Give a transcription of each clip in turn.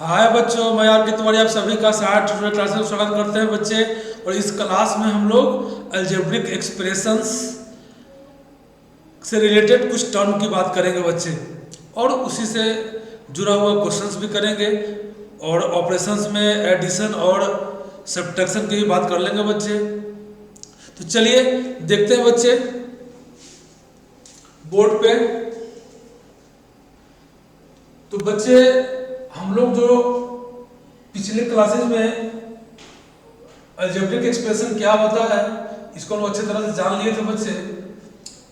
हाय बच्चों, मैं आपकी तुम्हारी आप सभी का 60 क्लास में स्वागत करते हैं बच्चे। और इस क्लास में हम लोग अलजेब्रिक एक्सप्रेशंस से रिलेटेड कुछ टर्म की बात करेंगे बच्चे, और उसी से जुड़ा हुआ क्वेश्चंस भी करेंगे, और ऑपरेशंस में एडिशन और सब्ट्रैक्शन की भी बात कर लेंगे बच्चे। तो चलिए देखते हैं बच्चे बोर्ड पे। तो बच्चे हम लोग जो पिछले क्लासेस में अलजेब्रिक एक्सप्रेशन क्या होता है इसको हम अच्छी तरह से जान लिए थे बच्चे,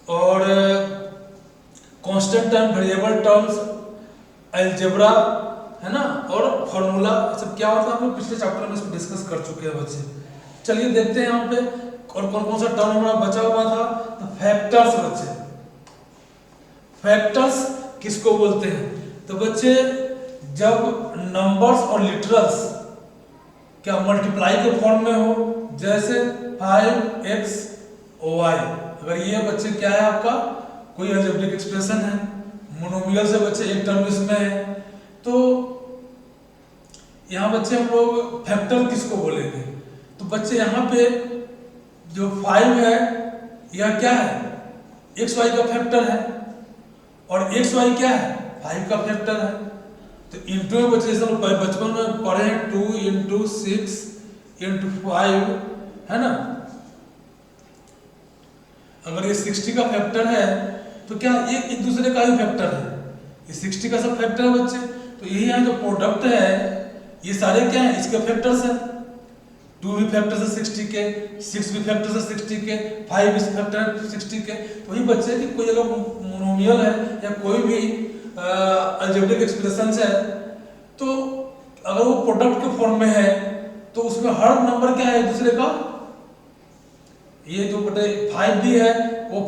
और constant term, variable terms, algebra है ना, और फॉर्मूला, सब क्या होता है हम लोग पिछले चैप्टर में इसको डिस्कस कर चुके हैं बच्चे। चलिए देखते हैं यहाँ पे और कौन कौन सा टर्म हमारा बचा हुआ था। तो फैक्टर्स बच्चे, फैक्टर्स किसको बोलते हैं? तो बच्चे जब नंबर्स और लिटरल्स क्या मल्टीप्लाई के फॉर्म में हो, जैसे 5xy, अगर ये बच्चे क्या है आपका कोई अलजेब्रिक एक्सप्रेशन है, मोनोमियल से बच्चे एक टर्म इसमें है, तो यहाँ बच्चे हम लोग फैक्टर किसको बोलेंगे? तो बच्चे यहाँ पे जो 5 है यह क्या है, xy का फैक्टर है, और xy क्या है, 5 का फैक्टर है। तो इंटू में बच्चे जैसे बचपन में पढ़े हैं 2 इंटू 6 इंटू 5 है ना। अगर ये 60 का फैक्टर है तो क्या ये एक दूसरे का ही फैक्टर है, ये 60 का सब फैक्टर है बच्चे। तो यही यहाँ जो प्रोडक्ट है ये सारे क्या है, इसके फैक्टर्स है। 2 भी फैक्टर है 60 के, 6 भी फैक्टर है 60 के, 5 भी फैक्टर है 60 के। तो वही बच्चे की कोई अगर मोनोमियल है या कोई भी अलजेब्रिक एक्सप्रेशंस है, तो अगर वो प्रोडक्ट के फॉर्म में है तो उसमें हर नंबर क्या है एक दूसरे का, ये जो बटे 5 भी है वो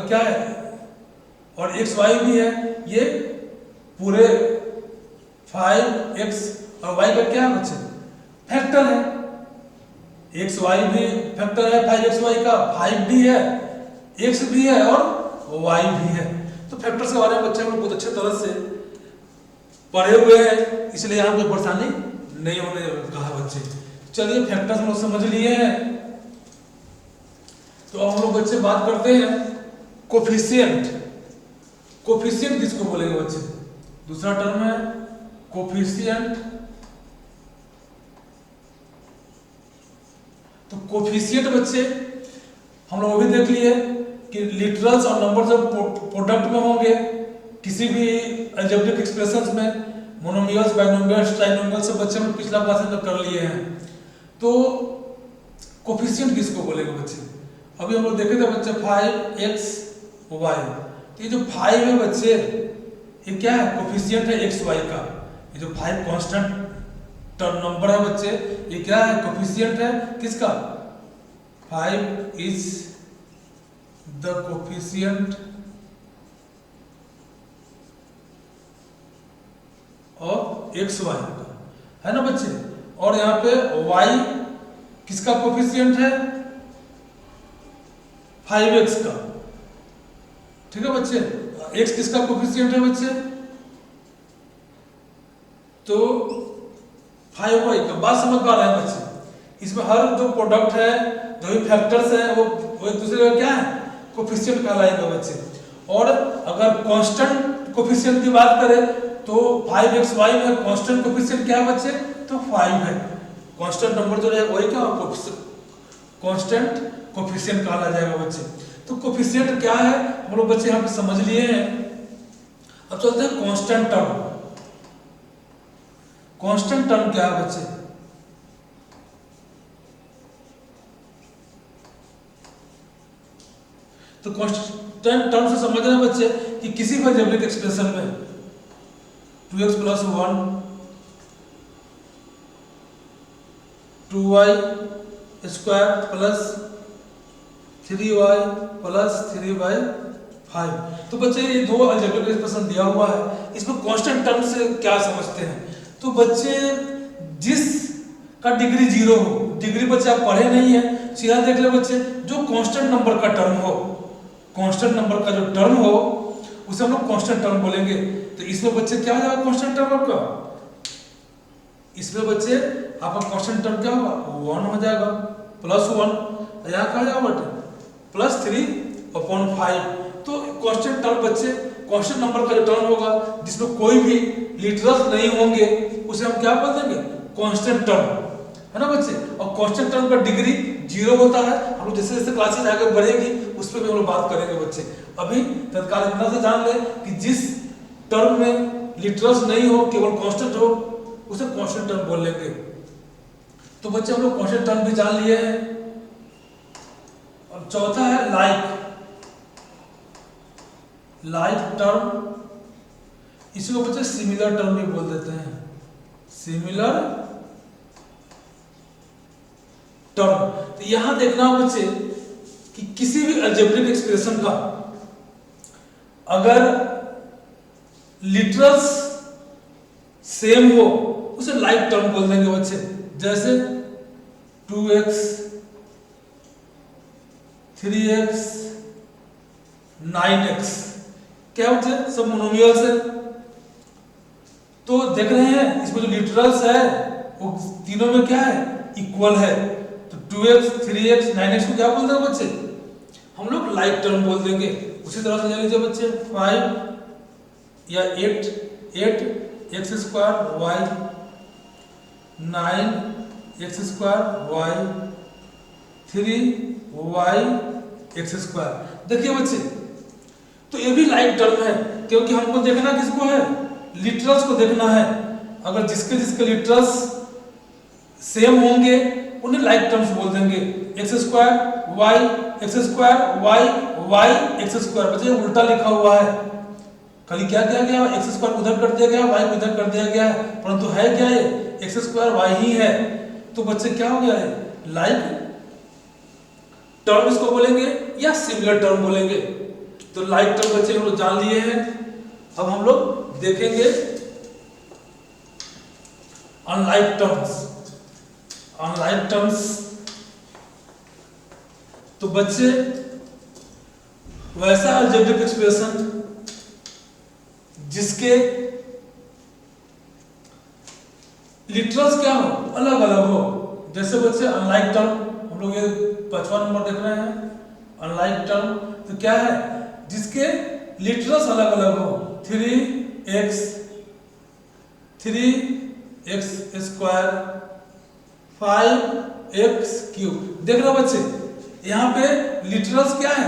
क्या है, और xy भी है, ये पूरे 5x और y का क्या है बच्चे, फैक्टर है। xy भी फैक्टर है 5xy का, 5 भी है, x भी है और y भी है। तो फैक्टर्स के बारे में बच्चे हम लोग बहुत अच्छे तरह से पढ़े हुए हैं, इसलिए यहाँ कोई परेशानी नहीं होने कहा बच्चे। चलिए फैक्टर्स हम लोग समझ लिए हैं, तो हम लोग बच्चे बात करते हैं कोफिशिएंट। कोफिशिएंट किसको बोलेंगे बच्चे? दूसरा टर्म है कोफिशिएंट। तो कोफिशिएंट बच्चे हम लोग अभी देख लिए कि लिटरल्स और नंबर जब प्रोडक्ट में होंगे किसी भी अलजेब्रिक एक्सप्रेशंस में, मोनोमियल्स, बाइनोमियल्स, ट्राइनोमियल्स से बच्चे हम पिछला क्लास में कर लिए हैं। तो कोफिशिएंट किसको बोलेंगे बच्चे? अभी हम लोग देखे थे बच्चे 5xy, तो ये जो 5 है बच्चे ये क्या है, कोफिशिएंट है xy का। ये जो 5 कांस्टेंट टर्म नंबर है बच्चे, ये क्या है, कोफिशिएंट है किसका? 5 is the coefficient of xy का, है ना बच्चे। और यहाँ पे y किसका कोफिशिएंट है, 5x का, ठीक है बच्चे। x किसका कोफिशिएंट है बच्चे, तो 5y का। बात समझ पा रहे हैं बच्चे? इसमें हर जो प्रोडक्ट है, जो भी फैक्टर्स है वो एक दूसरे का क्या है, कोफिशिएंट कहलाएगा बच्चे। और अगर कांस्टेंट कोफिशिएंट की बात करें तो 5xy में कांस्टेंट कोफिशिएंट क्या है बच्चे, तो 5 है। कांस्टेंट नंबर जो है वही क्या, कांस्टेंट कोफिशिएंट कहा जाएगा बच्चे। तो कोफिशिएंट क्या है हम लोग बच्चे यहाँ पे समझ लिए हैं। अब चलते हैं कांस्टेंट टर्म। कांस्टेंट टर्म क्या है बच्चे? तो कांस्टेंट टर्म से समझ रहे हैं बच्चे कि किसी भी अलजेब्रिक एक्सप्रेशन में 2x + 1 2y² + 3y + 3/5। तो बच्चे ये दो अलजेब्रिक एक्सप्रेशन दिया हुआ है, इसमें कांस्टेंट टर्म से क्या समझते हैं? तो बच्चे जिस का डिग्री 0 हो, डिग्री बच्चे आप पढ़े नहीं है, सीधा देख ले बच्चे, जो कांस्टेंट नंबर का टर्म हो, कांस्टेंट नंबर का जो टर्म हो उसे हम लोग कांस्टेंट टर्म बोलेंगे। तो इसमें बच्चे क्या हो जाएगा कांस्टेंट टर्म आपका, इसमें बच्चे आपका कांस्टेंट टर्म क्या होगा, 1 हो जाएगा, +1, यहाँ क्या जाएगा बटे +3/5। तो कांस्टेंट टर्म बच्चे, कांस्टेंट नंबर का जो टर्म होगा जिसमें कोई भी लिटरल्स नहीं होंगे उसे हम क्या बोल देंगे, कांस्टेंट टर्म, है ना बच्चे। और कांस्टेंट टर्म का डिग्री 0 होता है। हम लोग जैसे जैसे क्लासेस आगे बढ़ेगी उस पर भी हम लोग बात करेंगे बच्चे। अभी तत्काल इतना से जान ले कि जिस टर्म में लिटरल्स नहीं हो, केवल कांस्टेंट हो, उसे कांस्टेंट टर्म बोल लेंगे। तो बच्चे हम लोग कांस्टेंट टर्म भी जान लिए हैं। अब चौथा है लाइक टर्म, इसको बच्चे सिमिलर टर्म भी बोल देते हैं, सिमिलर टर्म। तो यहां देखना बच्चे कि किसी भी अलजेब्रिक एक्सप्रेशन का अगर लिटरल्स सेम हो उसे लाइक टर्म बोल देंगे बच्चे। जैसे 2x 3x 9x क्या बच्चे, सब मोनोमियल्स है। तो देख रहे हैं इसमें जो लिटरल्स है वो तीनों में क्या है, इक्वल है। तो 2x 3x 9x को क्या बोल देंगे बच्चे, हम लोग लाइक टर्म बोल देंगे। उसी तरह से ले लीजिए बच्चे 5 या 8x² y 9x² y 3y(x²। देखिए बच्चे, तो ये भी लाइक टर्म है, क्योंकि हमको देखना किसको है, लिटरल्स को देखना है। अगर जिसके जिसके लिटरल्स सेम होंगे उन्हें लाइक टर्म्स बोल देंगे। x² y x² y y(x²। बच्चे उल्टा लिखा हुआ है, कल क्या किया गया, x² उधर कर दिया गया, y उधर कर दिया गया है, परंतु है क्या ये x² y ही है। तो बच्चे क्या हो गया है, लाइक टर्म इसको बोलेंगे या सिमिलर टर्म बोलेंगे। तो लाइक टर्म बच्चे हम लोग जान लिए हैं। अब हम लोग देखेंगे अनलाइक टर्म्स। अनलाइक टर्म्स तो बच्चे वैसा अलजेब्रिक एक्सप्रेशन जिसके लिटरल्स क्या हो, अलग अलग हो। जैसे बच्चे अनलाइक टर्म, हम लोग ये 55 नंबर देख रहे हैं। अनलाइक टर्म तो क्या है, जिसके लिटरल्स अलग अलग हो। 3x 3x² 5x³ देख रहे हो बच्चे, यहाँ पे लिटरल्स क्या है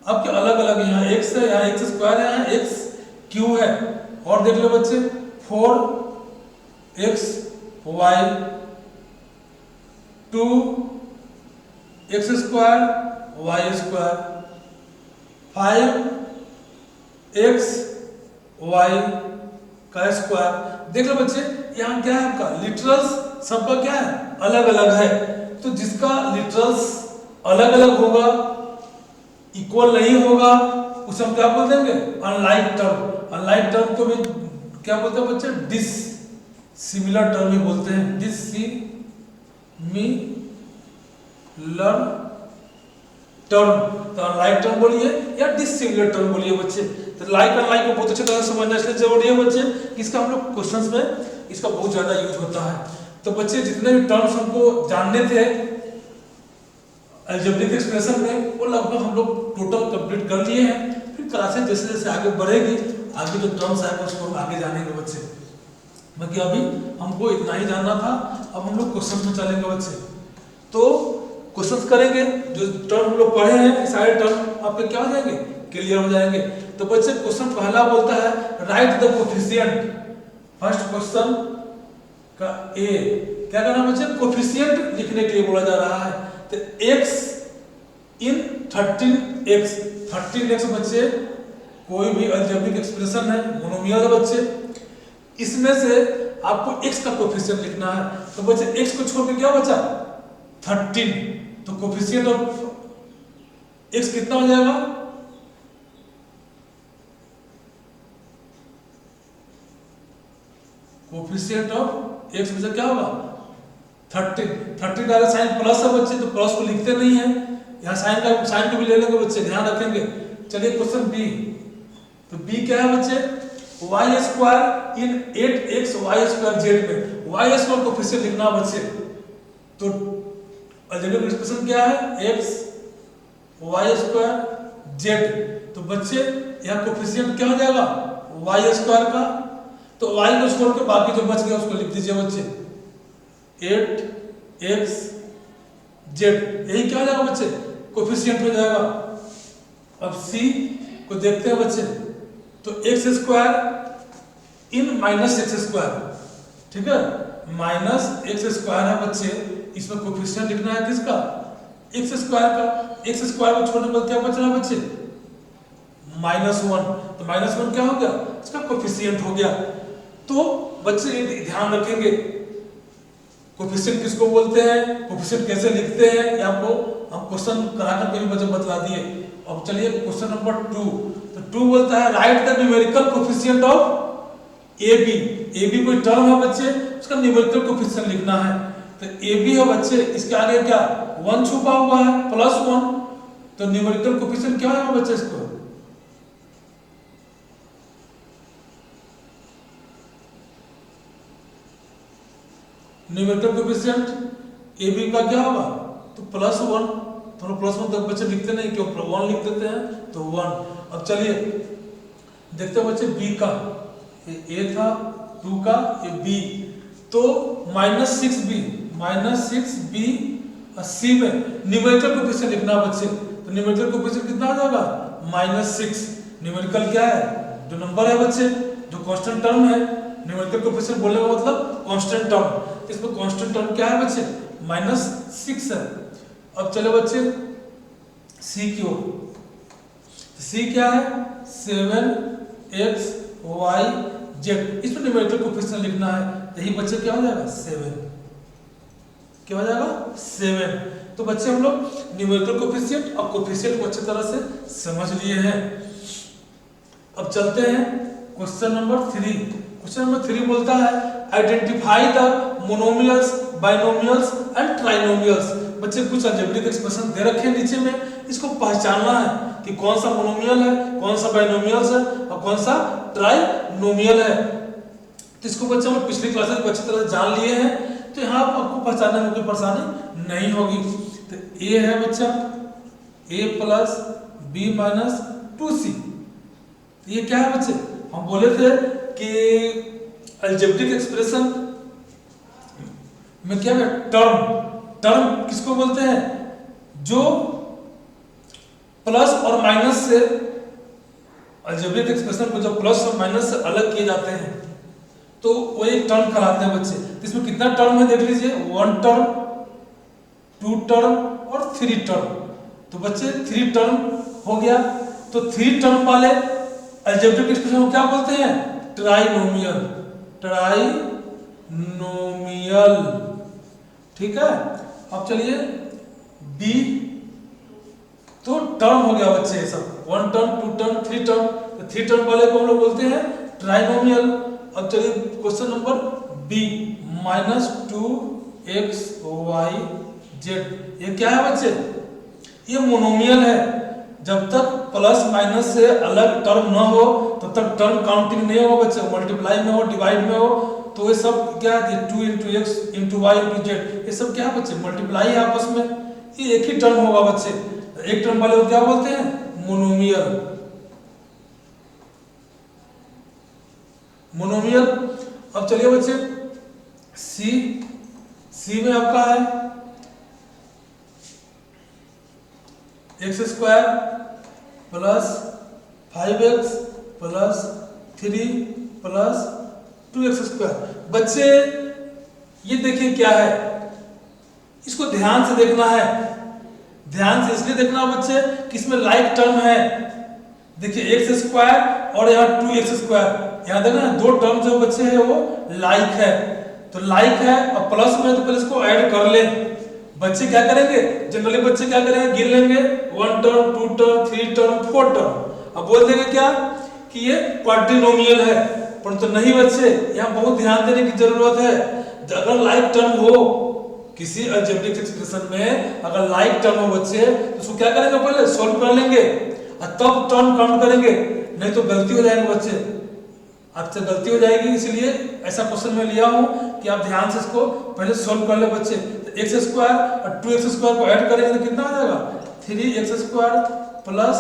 आपके अलग अलग, यहाँ x है, यहाँ x² है, यहाँ x³ है। और देख लो बच्चे 4xy 2x² y² 5xy²। देख लो बच्चे, यहाँ क्या है आपका लिटरल्स सबका क्या है, अलग अलग है। तो जिसका लिटरल्स अलग अलग होगा, इक्वल नहीं होगा, उसे हम क्या बोल देंगे, अनलाइक टर्म। अनलाइक टर्म को भी क्या बोलते हैं बच्चे, डिससिमिलर टर्म ही बोलते हैं। डिससिमिलर टर्म, तो अनलाइक टर्म बोलिए या डिससिमिलर टर्म बोलिए बच्चे। तो लाइक अनलाइक को बहुत अच्छी तरह से समझना इसलिए जरूरी है बच्चे, इसका हम लोग क्वेश्चंस में इसका बहुत ज्यादा यूज होता है। तो बच्चे जितने भी टर्म्स हमको जानने थे अलजेब्रिक एक्सप्रेशन में, वो लगभग हम लोग टोटल कंप्लीट कर लिए हैं। फिर क्लासेस जैसे जैसे आगे बढ़ेगी, आगे जो टर्म्स आएगा उसको हम आगे जानेंगे बच्चे। बाकी अभी हमको इतना ही जानना था। अब हम लोग क्वेश्चन में चलेंगे बच्चे। तो क्वेश्चंस करेंगे, जो टर्म हम लोग पढ़े हैं सारे टर्म आपके क्या हो जाएंगे, क्लियर हो जाएंगे। तो बच्चे क्वेश्चन पहला बोलता है right the coefficient. First question का ए क्या करना बच्चे, कोफिशिएंट लिखने के लिए बोला जा रहा है। तो x इन 13x 13x बच्चे कोई भी अलजेब्रिक एक्सप्रेशन है, मोनोमियल है बच्चे, इसमें से आपको x का कोफिशिएंट लिखना है। तो बच्चे x को छोड़ के क्या बचा 13, तो कोफिशिएंट ऑफ x कितना हो जाएगा, कोफिशिएंट ऑफ x में से क्या होगा 13 का अगर साइन प्लस है बच्चे तो प्लस को लिखते नहीं है, यहाँ साइन को भी ले लेंगे बच्चे, ध्यान रखेंगे। चलिए क्वेश्चन बी। तो बी क्या है बच्चे, वाई स्क्वायर इन 8x वाई स्क्वायर जेड में वाई स्क्वायर कोफिशिएंट लिखना बच्चे, तो अलजेब्रिक एक्सप्रेशन क्या है, x वाई स्क्वायर जेड, तो बच्चे यहाँ कोफिशिएंट क्या हो जाएगा वाई स्क्वायर का, तो वाई को छोड़ के बाकी जो बच गया उसको लिख दीजिए बच्चे 8x जेड, यही क्या हो जाएगा बच्चे कोफिशिएंट हो जाएगा। अब c को देखते हैं बच्चे, तो एक्स स्क्वायर इन माइनस एक्स स्क्वायर, ठीक है, माइनस एक्स स्क्वायर है बच्चे, इसमें कोफिशिएंट लिखना है किसका, एक्स स्क्वायर का, एक्स स्क्वायर को छोड़ने पर क्या बच रहा है बच्चे -1, तो -1 क्या हो गया इसका कोफिशिएंट हो गया। तो बच्चे ध्यान रखेंगे कोफिशिएंट किसको बोलते हैं, कोफिशिएंट कैसे लिखते हैं, ये आपको हम क्वेश्चन कराकर कभी बच्चे बतला दिए। अब चलिए क्वेश्चन नंबर 2, तो 2 बोलता है right the numerical coefficient of AB, AB कोई टर्म है बच्चे, उसका न्यूमेरिकल कोफिशिएंट लिखना है, तो AB है बच्चे, इसके आगे क्या 1 छुपा हुआ है +1, तो न्यूमेरिकल कोफिशिएंट क्या होगा बच्चे इसको, न्यूमेरिकल कोफिशिएंट AB का क्या होगा तो +1, थोड़ा +1 तक बच्चे लिखते नहीं क्यों, 1 लिख देते हैं तो 1। अब चलिए देखते हैं बच्चे B का, ये A था 2 का, ये B, तो -6B C में न्यूमेरिकल कोफिशिएंट लिखना बच्चे, तो न्यूमेरिकल कोफिशिएंट कितना हो जाएगा -6, न्यूमेरिकल क्या है जो नंबर है बच्चे, जो कांस्टेंट टर्म है, न्यूमेरिकल कोफिशिएंट बोलने का मतलब कांस्टेंट टर्म, इसमें कांस्टेंट टर्म क्या है बच्चे -6 है। अब चलो बच्चे C की ओर, C क्या है 7x y z, इसमें न्यूमेरिकल कोफिशिएंट लिखना है, यही बच्चे क्या हो जाएगा 7, क्या हो जाएगा 7। तो बच्चे हम लोग न्यूमेरिकल कोफिशिएंट और कोफिशिएंट को अच्छी तरह से समझ लिए हैं। अब चलते हैं क्वेश्चन नंबर 3। क्वेश्चन नंबर 3 बोलता है identify the monomials, binomials and trinomials. बच्चे कुछ अलजेब्रिक एक्सप्रेशन दे रखे हैं नीचे में, इसको पहचानना है कि कौन सा मोनोमियल है, कौन सा बाइनोमियल्स है और कौन सा ट्राइनोमियल है। तो इसको बच्चे हम पिछली क्लास में अच्छी तरह जान लिए हैं, तो यहाँ आपको पहचानने में कोई परेशानी नहीं होगी। तो ए है बच्चा a + b - 2c, ये क्या है बच्चे, हम बोले थे कि अलजेब्रिक एक्सप्रेशन में क्या है टर्म किसको बोलते हैं, जो प्लस और माइनस से, अलजेब्रिक एक्सप्रेशन को जो प्लस और माइनस से अलग किए जाते हैं तो वो एक टर्म कहलाते हैं बच्चे। तो इसमें कितना टर्म है देख लीजिए, 1 टर्म, 2 टर्म और 3 टर्म। तो बच्चे 3 टर्म हो गया, तो 3 टर्म वाले अलजेब्रिक एक्सप्रेशन को क्या बोलते हैं, ट्राइनोमियल, ठीक है। अब चलिए बी, तो टर्म हो गया बच्चे सब, 1 टर्म, 2 टर्म, 3 टर्म, तो 3 टर्म वाले को हम लोग बोलते हैं ट्राइनोमियल। अब चलिए question number B, -2x y z, ये क्या है बच्चे, ये मोनोमियल है। जब तक प्लस माइनस से अलग टर्म ना हो तब तक टर्म काउंटिंग नहीं होगा बच्चे, मल्टीप्लाई में हो, डिवाइड में हो, तो ये सब क्या है 2 × x × y × z, ये सब क्या है बच्चे मल्टीप्लाई है आपस में, ये एक ही टर्म होगा बच्चे। एक टर्म वाले को क्या बोलते हैं, मोनोमियल, मोनोमियल। अब चलिए बच्चे सी में आपका है x² + 5x + 3 + 2x²। बच्चे ये देखिए क्या है, इसको ध्यान से देखना है, ध्यान से इसलिए देखना बच्चे कि इसमें लाइक टर्म है। देखिए x² और यहाँ 2x², यहाँ देखना 2 टर्म जो बच्चे हैं वो लाइक है, तो लाइक है और प्लस में, तो पहले इसको ऐड कर ले। बच्चे क्या करेंगे, जनरली बच्चे क्या करेंगे, गिन लेंगे 1 टर्म, 2 टर्म, 3 टर्म, 4 टर्म, अब बोल देंगे क्या कि ये क्वाड्रिनोमियल है, परंतु तो नहीं बच्चे, यहाँ बहुत ध्यान देने की जरूरत है। अगर लाइक टर्म हो किसी अलजेब्रिक एक्सप्रेशन में, अगर लाइक टर्म हो बच्चे, तो उसको क्या करेंगे, पहले सॉल्व कर लेंगे और तब टर्म काउंट करेंगे, नहीं तो गलती हो जाएगी बच्चे। आपसे गलती हो जाएगी, इसलिए ऐसा क्वेश्चन मैं लिया हूँ कि आप ध्यान से इसको पहले सोल्व कर ले बच्चे। तो एक्स स्क्वायर और 2x स्क्वायर को ऐड करेंगे तो कितना आ जाएगा 3x square plus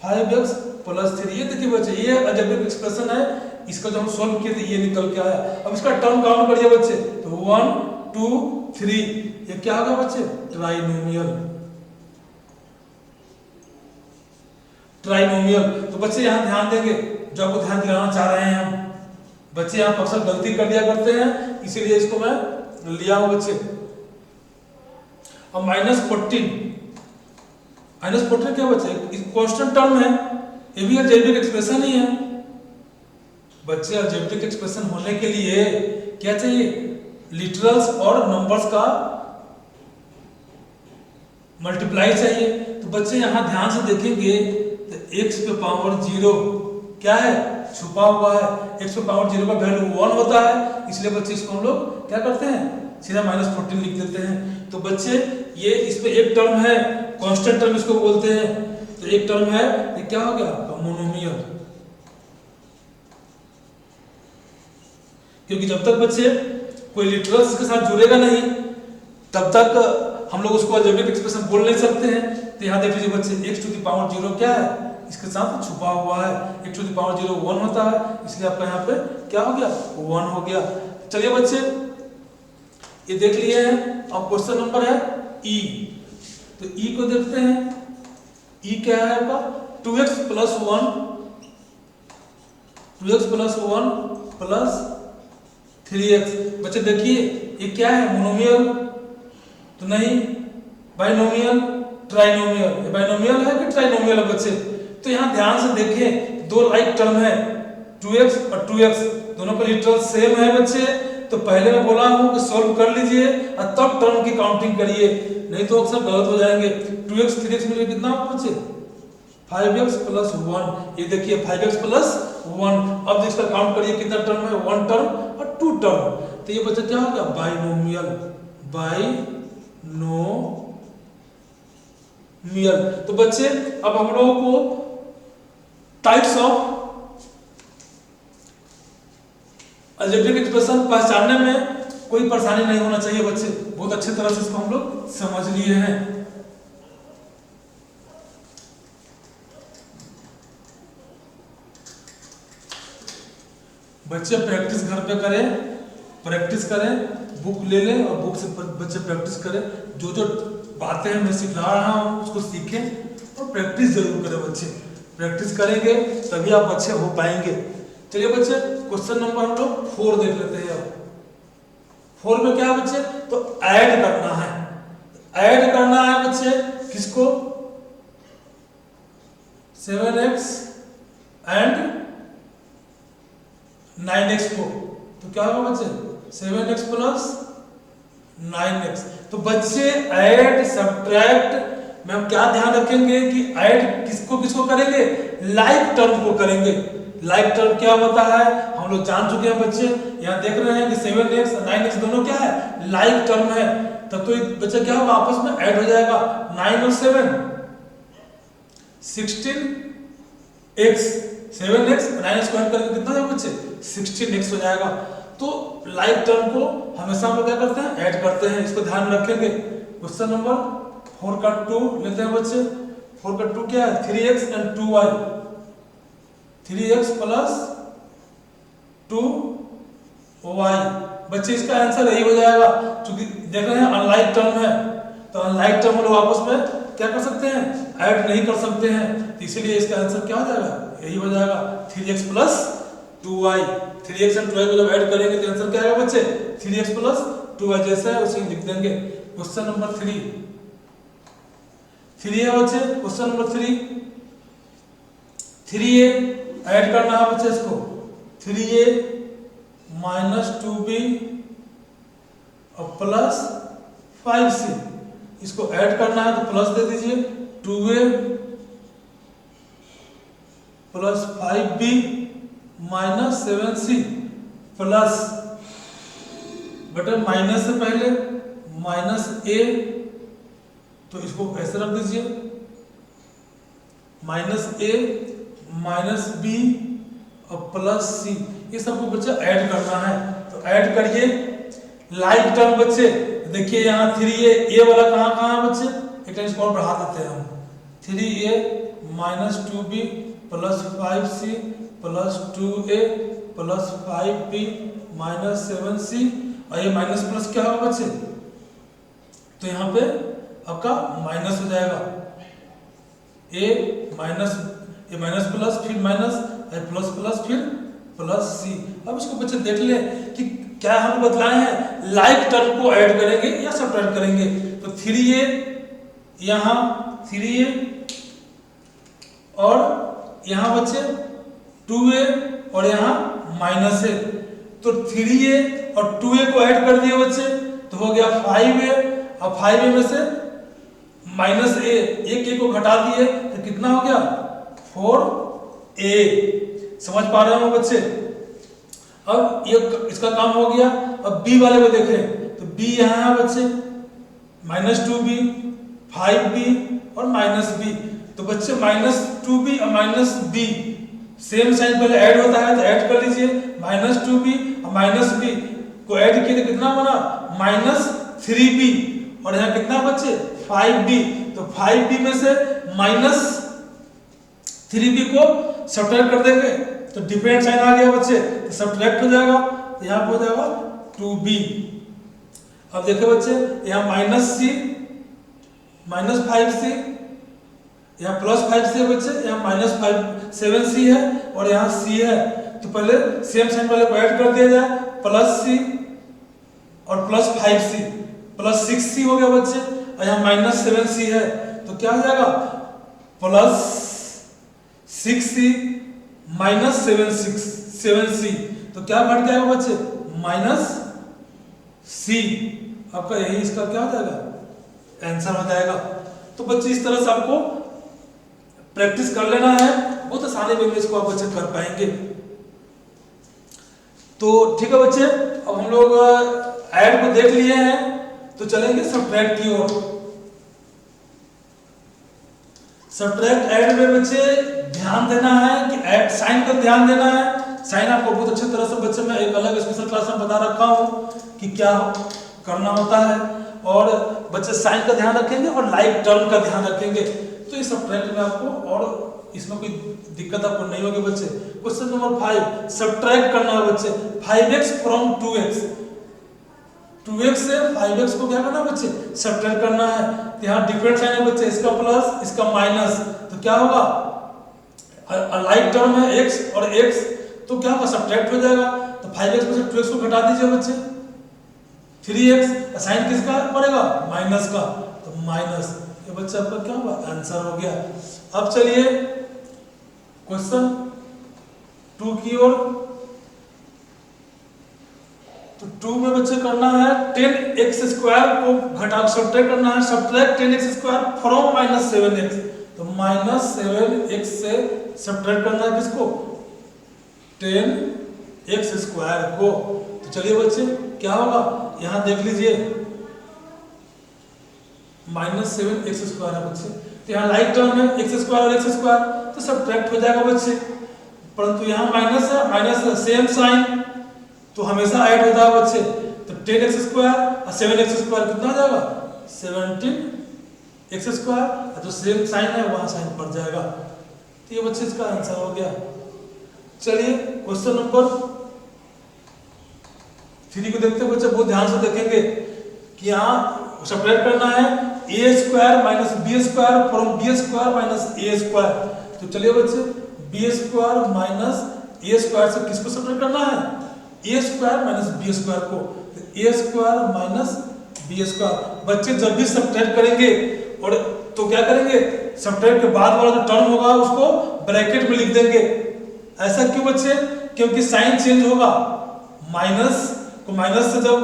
5x plus 3। ये देखिए बच्चे ये अलजेब्रिक एक्सप्रेशन है, इसका जो हम सोल्व किए थे ये निकल के आया। अब इसका टर्म काउंट करिए बच्चे, तो 1 2 3, ये क्या होगा बच्चे ट्राइनोमियल। ट्राइनोमियल तो बच्चे यहाँ ध्यान देंगे, जो आपको ध्यान दिलाना चाह रहे हैं हम बच्चे, यहाँ पर अक्सर गलती कर दिया करते हैं, इसीलिए इसको मैं लिया हूं बच्चे। अब -14 क्या बच्चे कांस्टेंट टर्म है, ये भी अलजेब्रिक एक्सप्रेशन ही है बच्चे। अलजेब्रिक एक्सप्रेशन होने के लिए क्या चाहिए, लिटरल्स और नंबर्स का मल्टीप्लाई चाहिए। तो बच्चे यहाँ ध्यान से देखेंगे तो x पे पावर 0 क्या है छुपा हुआ है, x पे पावर 0 का वैल्यू 1 होता है, इसलिए बच्चे इसको हम लोग क्या करते हैं सीधा -14 लिख देते हैं। तो बच्चे ये इस पे एक टर्म है कांस्टेंट टर्म इसको बोलते हैं, तो एक टर्म है ये क्या हो गया मोनोमियल। क्योंकि जब तक बच्चे कोई लिटरल्स के साथ जुड़ेगा नहीं तब तक हम लोग उसको अलजेब्रिक एक्सप्रेशन बोल नहीं सकते हैं। तो यहाँ देख लीजिए बच्चे x टू द पावर 0 क्या है इसके साथ छुपा हुआ है, x टू द पावर 0 1 होता है, इसलिए आपका यहाँ पे क्या हो गया 1 हो गया। चलिए बच्चे ये देख लिए हैं। अब क्वेश्चन नंबर है e, तो e को देखते हैं। e क्या है आपका 2x प्लस 1 प्लस 3x। बच्चे देखिए ये क्या है मोनोमियल तो नहीं, बाइनोमियल ट्राइनोमियल। ये बाइनोमियल है कि ट्राइनोमियल है बच्चे। तो यहाँ ध्यान से देखें दो लाइक टर्म है 2x और 2x, दोनों का लिटरल सेम है बच्चे। तो पहले मैं बोला हूँ कि सॉल्व कर लीजिए और तब टर्म की काउंटिंग करिए, नहीं तो अक्सर गलत हो जाएंगे। 2x 3x मिले कितना होगा बच्चे 5x प्लस 1। ये देखिए 5x प्लस 1। अब इसका काउंट करिए कितना टर्म है 1 टर्म और 2 टर्म। तो ये बच्चा क्या हो गया बाइनोमियल। तो बच्चे अब हम लोगों को टाइप्स ऑफ अलजेब्रिक एक्सप्रेशन पहचानने में कोई परेशानी नहीं होना चाहिए बच्चे, बहुत अच्छी तरह से इसको हम लोग समझ लिए हैं। बच्चे प्रैक्टिस घर पे करें, प्रैक्टिस करें, बुक ले लें और बुक से बच्चे प्रैक्टिस करें। जो जो बातें मैं सिखा रहा हूँ उसको सीखें और प्रैक्टिस जरूर करें बच्चे। प्रैक्टिस करेंगे तभी आप अच्छे हो पाएंगे। चलिए बच्चे क्वेश्चन नंबर हम लोग 4 देख लेते हैं। अब 4 में क्या है बच्चे तो ऐड करना है। ऐड करना है बच्चे किसको 7x एंड 9x को। तो क्या होगा बच्चे 7x प्लस 9x। तो बच्चे ऐड सब्ट्रैक्ट में हम क्या ध्यान रखेंगे कि ऐड किसको किसको करेंगे लाइक टर्म को करेंगे। लाइक टर्म क्या होता है हम लोग जान चुके हैं बच्चे। यहाँ देख रहे हैं कि 7x और 9x दोनों क्या है लाइक टर्म है। तब तो बच्चा क्या होगा आपस में ऐड हो जाएगा 9 और 7 16x 7x 9 स्क्वायर करके कितना जाएगा बच्चे 16x हो जाएगा। तो लाइक टर्म को हमेशा हम लोग क्या करते हैं ऐड करते हैं, इसको ध्यान में रखेंगे। क्वेश्चन नंबर 4 का 2 लेते हैं बच्चे। 4 का 2 क्या है 3x and 2y 3x plus 2y। बच्चे इसका आंसर यही हो जाएगा, क्योंकि देख रहे हैं अनलाइक टर्म है। तो अनलाइक टर्म लोग आपस में क्या कर सकते हैं ऐड नहीं कर सकते हैं, तो इसीलिए इसका आंसर क्या हो जाएगा यही हो जाएगा 3x plus 2y। 3x and 2y को जब ऐड करेंगे तो आंसर क्या आएगा बच्चे 3x प्लस 2y जैसा है उसे लिख देंगे। क्वेश्चन नंबर 3 है बच्चे। क्वेश्चन नंबर 3a ऐड करना है बच्चे इसको 3a माइनस 2b और प्लस 5c। इसको ऐड करना है तो प्लस दे दीजिए 2a plus 5b minus 7c plus बटे माइनस से पहले माइनस a, तो इसको ऐसे रख दीजिए माइनस a माइनस b और प्लस सी, ये सबको बच्चे ऐड करना है। तो ऐड करिए लाइक टर्म बच्चे। देखिए यहाँ 3a, ए वाला कहाँ कहाँ है बच्चे, एक टाइम इसको और बढ़ा देते हैं हम। 3a minus 2b plus 5c plus 2a plus 5b minus 7c, और ये माइनस प्लस क्या होगा बच्चे, तो यहाँ पे आपका माइनस हो जाएगा। ए माइनस प्लस फिर माइनस, प्लस प्लस फिर प्लस सी। अब इसको बच्चे देख ले कि क्या हम बदलाए हैं, लाइक टर्म को ऐड करेंगे या सब्ट्रैक्ट करेंगे। तो 3a यहाँ 3a और यहाँ बच्चे 2a और यहाँ माइनस है, तो 3a और 2a को ऐड कर दिए बच्चे तो हो गया 5a, और 5a में से माइनस a, एक a को घटा दिए तो कितना हो गया 4a। समझ पा रहे हो बच्चे। अब ये इसका काम हो गया। अब b वाले को देखें तो b यहाँ है बच्चे माइनस 2b 5b और माइनस b। तो बच्चे माइनस 2b और माइनस b सेम साइन पहले ऐड होता है तो ऐड कर लीजिए। माइनस 2b और माइनस b को ऐड किए तो कितना बना माइनस 3b, और यहाँ कितना बच्चे 5b। तो 5b में से माइनस 3b को सब्ट्रैक्ट कर देंगे तो डिफरेंट साइन आ गया बच्चे, तो सब्ट्रैक्ट हो जाएगा, तो यहाँ पे हो जाएगा 2b। अब देखो बच्चे यहाँ माइनस c माइनस 5c, यहाँ प्लस 5c है बच्चे, यहाँ माइनस 7c है और यहाँ c है। तो पहले सेम साइन वाले को ऐड कर दिया जाए, प्लस c और प्लस 5c प्लस 6c हो गया बच्चे, और यहाँ माइनस 7c है तो क्या हो जाएगा प्लस 6c माइनस 7c, तो क्या घट जाएगा बच्चे माइनस c। आपका यही इसका क्या हो जाएगा आंसर हो जाएगा। तो बच्चे इस तरह से आपको प्रैक्टिस कर लेना है, बहुत आसानी में इसको आप बच्चे कर पाएंगे। तो ठीक है बच्चे, अब हम लोग ऐड को देख लिए हैं तो चलेंगे सब्ट्रैक्ट की ओर। सब्ट्रैक्ट ऐड में बच्चे ध्यान देना है कि ऐड साइन का ध्यान देना है। साइन आपको बहुत अच्छी तरह से बच्चे में एक अलग स्पेशल क्लास में बता रखा हूँ कि क्या करना होता है, और बच्चे साइन का ध्यान रखेंगे और लाइक टर्म का ध्यान रखेंगे। तो इस सब्ट्रैक्ट में आपको और इसमें कोई दिक्कत आपको नहीं होगी बच्चे। क्वेश्चन नंबर 5 सब्ट्रैक्ट करना है बच्चे 5x फ्रॉम 2x। 2x से 5x को क्या करना है बच्चे सब्ट्रैक्ट करना है। तो यहाँ डिफरेंट साइन है बच्चे, इसका प्लस इसका माइनस, तो क्या होगा लाइक टर्म है x और x, तो क्या होगा सब्ट्रैक्ट हो जाएगा। तो 5x में से 2x को घटा दीजिए बच्चे, 3x साइन किसका पड़ेगा माइनस का, तो माइनस, ये बच्चे आपका क्या हुआ आंसर हो गया। अब चलिए क्वेश्चन 2 की ओर। तो 2 में बच्चे करना है 10x स्क्वायर को घटा सब्ट्रैक्ट करना है, subtract 10x square from minus 7x। तो माइनस 7x से सब्ट्रैक्ट करना है किसको 10x स्क्वायर को। तो चलिए बच्चे क्या होगा यहां देख लीजिए माइनस 7x स्क्वायर है बच्चे, तो यहाँ लाइक टर्म है x स्क्वायर और x स्क्वायर, तो सब्ट्रैक्ट हो जाएगा बच्चे। परंतु यहाँ माइनस है सेम साइन तो हमेशा ऐड होता है बच्चे। तो 10x स्क्वायर और 7x स्क्वायर कितना हो जाएगा 17x स्क्वायर, जो सेम साइन है वहां साइन पड़ जाएगा। तो ये बच्चे इसका आंसर हो गया। चलिए क्वेश्चन नंबर 3 को देखते हैं बच्चे, बहुत ध्यान से देखेंगे कि यहाँ सब्ट्रैक्ट करना है a square minus b square from b square minus a square. तो चलिए बच्चे b square minus a square से किसको सब्ट्रैक्ट करना है a square minus b square को। तो a square minus b square बच्चे जब भी सब्ट्रैक्ट करेंगे और तो क्या करेंगे सब्ट्रैक्ट के बाद वाला जो टर्म होगा उसको ब्रैकेट में लिख देंगे। ऐसा क्यों बच्चे, क्योंकि साइन चेंज होगा, माइनस को माइनस से जब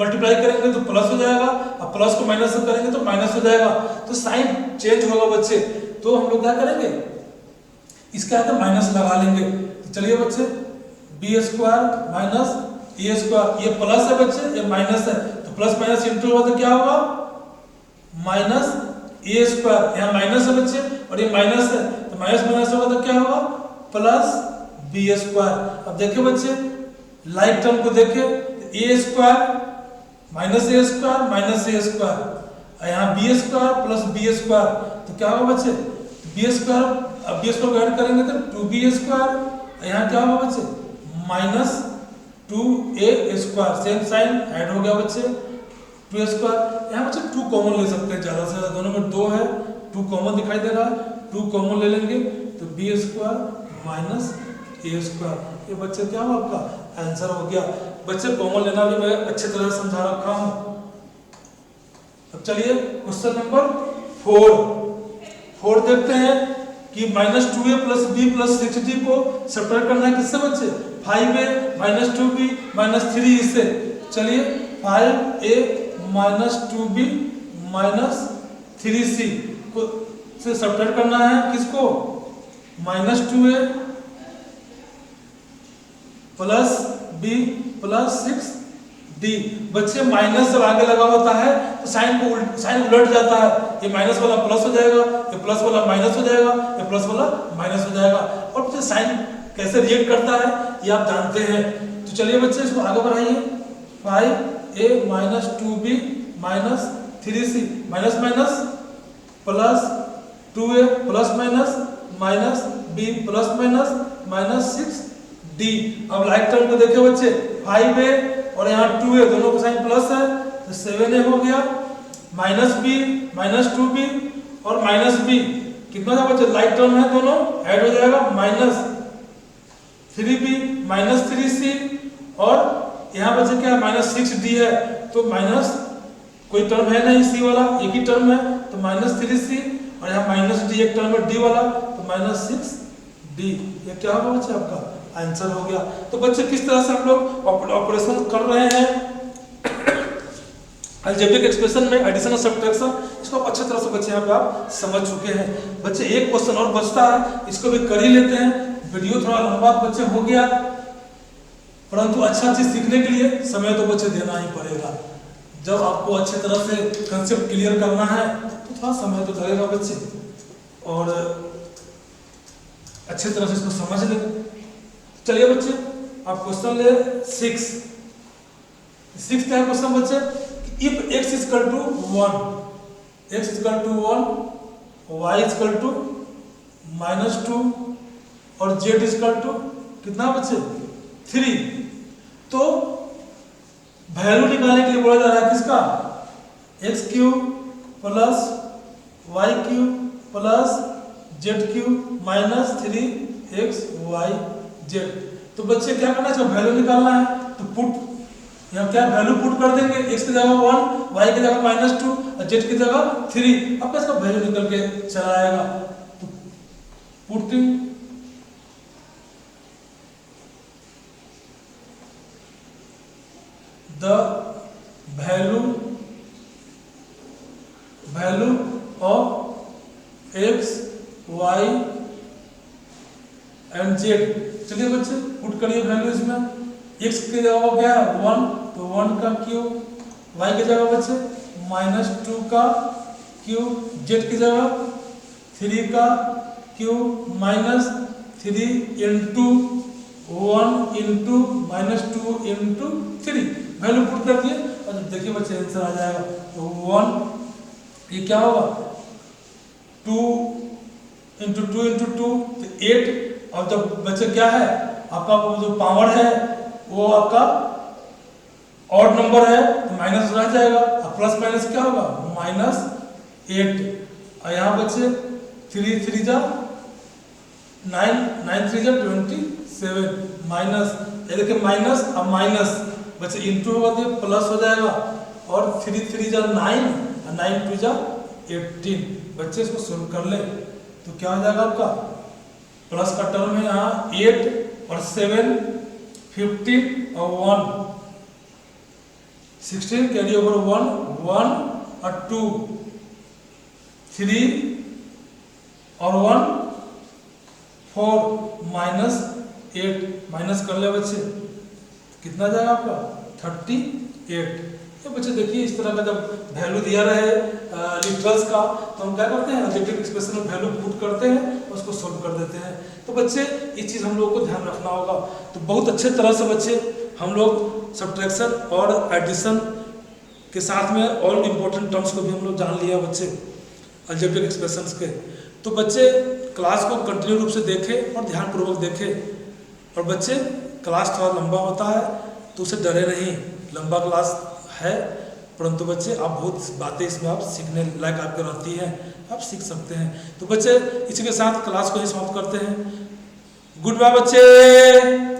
मल्टीप्लाई करेंगे तो प्लस हो जाएगा, और प्लस को माइनस से करेंगे तो माइनस हो जाएगा, तो साइन चेंज होगा बच्चे। तो हम लोग क्या करेंगे इसका आगे माइनस लगा लेंगे। तो चलिए बच्चे b square minus a square, ये प्लस है बच्चे ये माइनस है, तो प्लस माइनस इंटू होगा तो क्या होगा माइनस ए स्क्वायर, यहाँ माइनस है बच्चे और ये माइनस है, तो माइनस माइनस होगा तो क्या होगा प्लस बी स्क्वायर। अब देखिए बच्चे लाइक टर्म को देखिए, a square minus a square minus a square, यहाँ b square plus b square, तो क्या होगा बच्चे बी स्क्वायर, अब बी स्क्वायर को ऐड करेंगे तो 2b स्क्वायर, यहाँ क्या होगा बच्चे minus 2a square, same sign add हो गया बच्चे 2 स्क्वायर। यहाँ बच्चे 2 कॉमन ले सकते हैं, ज़्यादा से ज़्यादा दोनों में 2 है, 2 कॉमन दिखाई दे रहा है, 2 कॉमन ले लेंगे तो b square minus a square, ये बच्चे क्या हो आपका आंसर हो गया। बच्चे कॉमन लेना भी मैं अच्छी तरह से समझा रखा हूँ। अब चलिए क्वेश्चन नंबर 4 देखते हैं कि minus 2a plus b plus 6d को सब्ट्रैक्ट करना है किससे बच्चे 5a माइनस 2b माइनस 3 इससे। चलिए 5a minus 2b minus 3c को से सब्ट्रैक्ट करना है किसको minus 2a plus b plus 6d। बच्चे माइनस जब आगे लगा होता है तो साइन उलट जाता है, ये माइनस वाला प्लस हो जाएगा, ये प्लस वाला माइनस हो जाएगा, ये प्लस वाला माइनस हो जाएगा। और बच्चे साइन कैसे रिएक्ट करता है ये आप जानते हैं। तो चलिए बच्चे इसको आगे बढ़ाइए, 5a minus 2b minus 3c minus minus plus 2a plus minus minus b plus minus minus 6d। अब लाइक टर्म को देखिए बच्चे 5a और यहाँ 2a दोनों का साइन प्लस है तो 7a हो गया, माइनस b माइनस 2b और माइनस b कितना था बच्चे लाइक टर्म है दोनों ऐड हो जाएगा माइनस 3b माइनस 3c और यहाँ बच्चे क्या माइनस 6d है तो माइनस कोई टर्म है नहीं c वाला एक ही टर्म है तो माइनस 3c और यहाँ माइनस d एक टर्म है d वाला तो माइनस 6d। ये क्या होगा बच्चे आपका आंसर हो गया। तो बच्चे किस तरह से हम लोग ऑपरेशन कर रहे हैं अलजेब्रिक एक्सप्रेशन में एडिशन और सब्ट्रैक्शन, इसको अच्छी तरह से बच्चे यहाँ पे आप समझ चुके हैं। बच्चे एक क्वेश्चन और बचता है, इसको भी कर ही लेते हैं। वीडियो थोड़ा लंबा बच्चे हो गया, परंतु अच्छा चीज सीखने के लिए समय तो बच्चे देना ही पड़ेगा। जब आपको अच्छी तरह से कंसेप्ट क्लियर करना है तो थोड़ा समय तो लगेगा बच्चे, और अच्छी तरह से इसको समझ लें। चलिए बच्चे आप क्वेश्चन ले 6 क्या क्वेश्चन बच्चे, if x equal to 1, x equal to 1, y equal to minus 2 और z इक्वल टू कितना बच्चे 3, तो वैल्यू निकालने के लिए बोला जा रहा है किसका x cube plus y cube plus z cube minus 3xyz। तो बच्चे क्या करना है, वैल्यू निकालना है तो पुट यहाँ क्या वैल्यू पुट कर देंगे, x की जगह 1, y की जगह माइनस 2 और z की जगह 3। अब इसका वैल्यू निकल के चला आएगा। तो putting the value of x y and z। चलिए बच्चे पुट करिए वैल्यू इसमें, x की जगह क्या है 1 तो 1 का क्यूब, y की जगह बच्चे माइनस 2 का क्यूब, z की जगह 3 का cube minus 3 into 1 into minus 2 into 3। Value put कर दिए और देखिए बच्चे आंसर आ जाएगा। तो 1 ये क्या होगा 2 इंटू 2 इंटू 2 तो 8। और जब बच्चे क्या है आपका जो पावर है वो आपका ऑड नंबर है तो माइनस रह जाएगा, और प्लस माइनस क्या होगा माइनस 8। और यहाँ बच्चे 3 3 जा 9 9 3 जा 27 माइनस, ये देखिए माइनस अब माइनस बच्चे इंटू होगा तो प्लस हो जाएगा, और 3 3 जा 9 और 9 2 जा 18। बच्चे इसको सोल्व कर ले तो क्या हो जाएगा आपका प्लस का टर्म है यहाँ 8 और 7 15 और 1 16 कैरी ओवर 1 1 और 2 3 और 1 4 माइनस 8 माइनस कर ले बच्चे कितना जाएगा आपका 38। तो बच्चे देखिए इस तरह का जब वैल्यू दिया रहे लिटरल्स का तो हम क्या करते हैं अलजेब्रिक एक्सप्रेशन में वैल्यू पुट करते हैं उसको सोल्व कर देते हैं। तो बच्चे ये चीज़ हम लोग को ध्यान रखना होगा। तो बहुत अच्छे तरह से बच्चे हम लोग सब्ट्रैक्शन और एडिशन के साथ में और इम्पोर्टेंट टर्म्स को भी हम लोग जान लिया बच्चे, अलजेब्रिक एक्सप्रेशंस के। तो बच्चे क्लास को कंटिन्यू रूप से देखें और ध्यानपूर्वक देखें। और बच्चे क्लास थोड़ा लंबा होता है तो उसे डरे नहीं, लंबा क्लास है, परंतु बच्चे आप बहुत बातें इसमें आप सीखने लायक आपके रहती हैं, आप सीख सकते हैं। तो बच्चे इसी के साथ क्लास को ही समाप्त करते हैं। गुड बाय बच्चे।